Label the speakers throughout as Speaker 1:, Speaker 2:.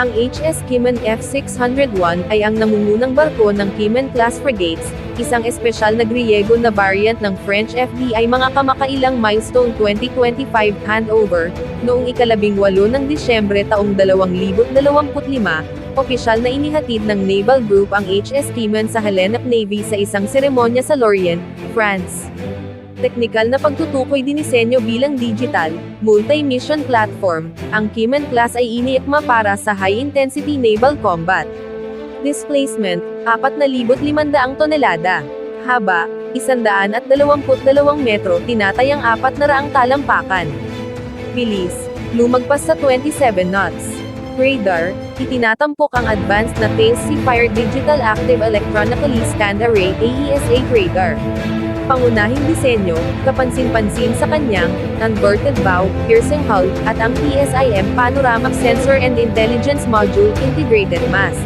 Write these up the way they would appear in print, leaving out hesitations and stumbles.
Speaker 1: Ang HS Kimen F-601 ay ang nangungunang barko ng Kimen-class frigates, isang espesyal na Griego na variant ng French FBI mga kamakailang milestone 2025 handover, noong ika-18 ng Disyembre taong 2025, opisyal na inihatid ng Naval Group ang HS Kimen sa Hellenic Navy sa isang seremonya sa Lorient, France. Teknikal na pagtutukoy dinisenyo bilang digital, multi-mission platform, ang Kimen-class ay iniikma para sa high-intensity naval combat. Displacement, 4,500 tonelada. Haba, 122 metro, tinatayang 400 talampakan. Bilis, lumagpas sa 27 knots. Radar, itinatampok ang advanced na Thales Seafire Digital Active Electronically Scanned Array AESA radar. Pangunahing disenyo, kapansin-pansin sa kanyang inverted bow, piercing hull, at ang PSIM Panoramic Sensor and Intelligence Module Integrated Mast.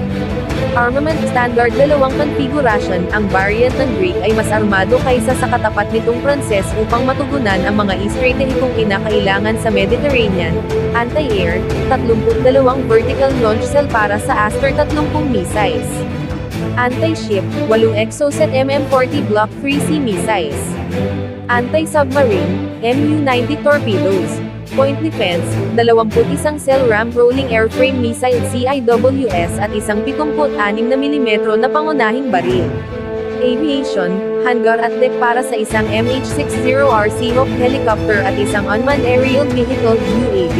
Speaker 1: Armament Standard 2 configuration, ang variant ng Greek ay mas armado kaysa sa katapat nitong Pranses upang matugunan ang mga estratehikong kinakailangan sa Mediterranean, anti-air, 32 vertical launch cell para sa Aster 30 missiles. Anti-ship, 8 Exocet MM-40 Block 3C missiles. Anti-submarine, MU-90 torpedoes. Point defense, 21 cell ramp rolling airframe missile CIWS at isang 76mm na pangunahing baril. Aviation, hangar at deck para sa isang MH-60R Seahawk helicopter at isang unmanned aerial vehicle UAV.